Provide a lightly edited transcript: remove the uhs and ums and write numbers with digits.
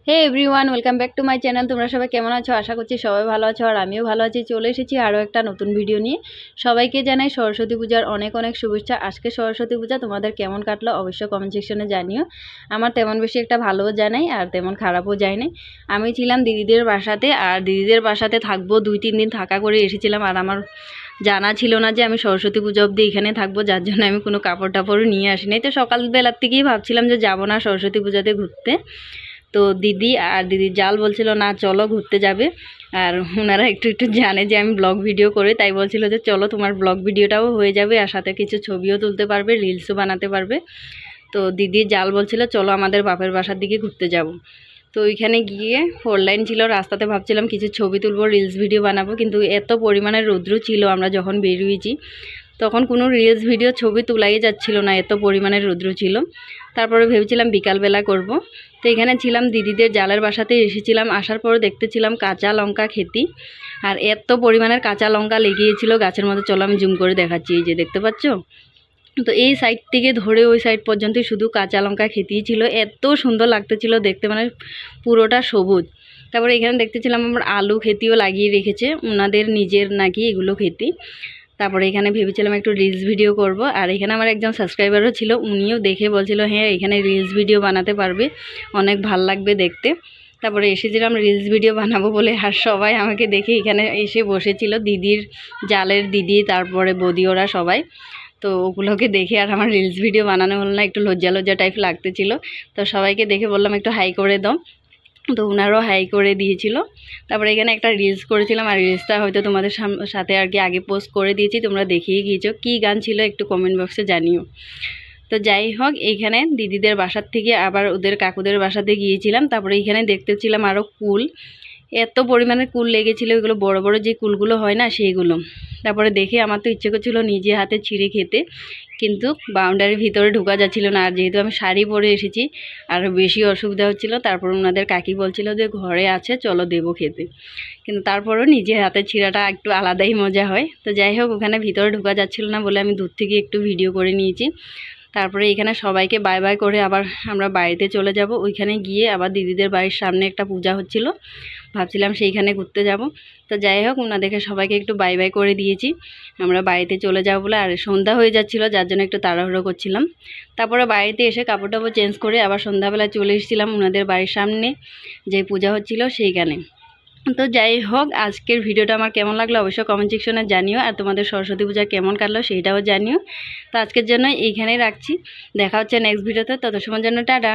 Hey everyone, welcome back to my channel. তোমরা সবাই কেমন আছো? আশা করছি সবাই ভালো আছো আর আমিও ভালো আছি। চলে এসেছি আরও একটা নতুন ভিডিও নিয়ে। সবাইকে জানাই সরস্বতী পূজার অনেক অনেক শুভেচ্ছা। আজকে সরস্বতী পূজা তোমাদের কেমন কাটলো অবশ্যই কমেন্ট সেকশনে জানিও। আমার তেমন বেশি একটা ভালোও যায় নাই আর তেমন খারাপও যায় নাই। আমি ছিলাম দিদিদের বাসাতে, আর দিদিদের বাসাতে থাকবো 2-3 দিন থাকা করে এসেছিলাম। আর আমার জানা ছিল না যে আমি সরস্বতী পুজো অবধি এখানে থাকবো, যার জন্য আমি কোনো কাপড় টাপড়ও নিয়ে আসিনি। তো সকালবেলার থেকেই ভাবছিলাম যে যাবো না সরস্বতী পূজাতে ঘুরতে। তো দিদি আর দিদির জাল বলছিল না চলো ঘুরতে যাবে। আর ওনারা একটু একটু জানে যে আমি ব্লগ ভিডিও করি, তাই বলছিল যে চলো তোমার ব্লগ ভিডিওটাও হয়ে যাবে আর সাথে কিছু ছবিও তুলতে পারবে, রিলসও বানাতে পারবে। তো দিদির জাল বলছিল চলো আমাদের বাপের বাসার দিকে ঘুরতে যাব। তো ওইখানে গিয়ে 4 লাইন ছিল রাস্তাতে, ভাবছিলাম কিছু ছবি তুলবো, রিলস ভিডিও বানাবো, কিন্তু এত পরিমাণে রৌদ্র ছিল আমরা যখন বেরিয়েছি তখন কোনো রিলস ভিডিও ছবি তোলাই যাচ্ছিল না, এত পরিমাণে রৌদ্র ছিল। তারপরে ভেবেছিলাম বিকালবেলা করব। তো এখানে ছিলাম দিদিদের জালের বাসাতে এসেছিলাম, আসার পরে দেখতেছিলাম কাঁচা লঙ্কা খেতি, আর এত পরিমাণের কাঁচা লঙ্কা লেগিয়েছিল গাছের মধ্যে। চলো আমি জুম করে দেখাচ্ছি, এই যে দেখতে পাচ্ছ। তো এই সাইড থেকে ধরে ওই সাইড পর্যন্ত শুধু কাঁচা লঙ্কা খেতেই ছিল, এত সুন্দর লাগতেছিল দেখতে, মানে পুরোটা সবুজ। তারপরে এখানে দেখতেছিলাম আমার আলু খেতিও লাগিয়ে রেখেছে, ওনাদের নিজের নাকি এগুলো খেতি। তারপরে এখানে ভেবেছিলাম একটু রিলস ভিডিও করব, আর এখানে আমার একজন সাবস্ক্রাইবারও ছিল, উনিও দেখে বলছিল হ্যাঁ এখানে রিলস ভিডিও বানাতে পারবে, অনেক ভাল লাগবে দেখতে। তারপরে এসেছিলাম রিলস ভিডিও বানাবো বলে, আর সবাই আমাকে দেখে এখানে এসে বসেছিল, দিদির জালের দিদি তারপরে বৌদি ওরা সবাই। তো ওগুলোকে দেখে আর আমার রিলস ভিডিও বানানো হলো না, একটু লজ্জা লজ্জা টাইপ লাগতেছিল। তো সবাইকে দেখে বললাম একটু হাই করে দাও, তো ওনারও হাই করে দিয়েছিল। তারপরে এখানে একটা রিলস করেছিলাম, আর রিলসটা হয়তো তোমাদের সাথে আর কি আগে পোস্ট করে দিয়েছি, তোমরা দেখিয়ে গিয়েছো। কী গান ছিল একটু কমেন্ট বক্সে জানিও। তো যাই হোক, এইখানে দিদিদের বাসার থেকে আবার ওদের কাকুদের বাসাতে গিয়েছিলাম। তারপরে এইখানে দেখতেছিলাম আরও কুল, এত পরিমাণে কুল লেগেছিলো, এগুলো বড় বড় যে কুলগুলো হয় না সেইগুলো। তারপরে দেখে আমার তো ইচ্ছে করছিল নিজে হাতে ছিঁড়ে খেতে, কিন্তু বাউন্ডারির ভিতরে ঢোকা যাচ্ছিল না। আর যেহেতু আমি শাড়ি পরে এসেছি আরও বেশি অসুবিধা হচ্ছিল। তারপর ওনাদের কাকি বলছিল যে ঘরে আছে চলো দেবো খেতে, কিন্তু তারপরও নিজে হাতে ছিঁড়াটা একটু আলাদাই মজা হয়। তো যাই হোক, ওখানে ভিতরে ঢোকা যাচ্ছিল না বলে আমি দূর থেকে একটু ভিডিও করে নিয়েছি। তারপরে এখানে সবাইকে বাই বাই করে আবার আমরা বাড়িতে চলে যাব। ওইখানে গিয়ে আবার দিদিদের বাড়ির সামনে একটা পূজা হচ্ছিল, ভাবছিলাম সেইখানে ঘুরতে যাব। তো যাই হোক, ওনাদেরকে সবাইকে একটু বাই বাই করে দিয়েছি, আমরা বাড়িতে চলে যাব বলে। আর সন্ধ্যা হয়ে যাচ্ছিলো, যার জন্য একটু তাড়াহুড়ো করছিলাম। তারপরে বাড়িতে এসে কাপড় টাপড় চেঞ্জ করে আবার সন্ধ্যাবেলায় চলে এসেছিলাম ওনাদের বাড়ির সামনে যে পূজা হচ্ছিল সেইখানে। তো যাই হোক, আজকের ভিডিওটা আমার কেমন লাগলো অবশ্যই কমেন্ট সেকশনে জানিও, আর তোমাদের সরস্বতী পূজা কেমন কাটলো সেইটাও জানিও। তো আজকের জন্য এইখানেই রাখছি, দেখা হচ্ছে নেক্সট ভিডিওতে, তত সময়ের জন্য টাটা।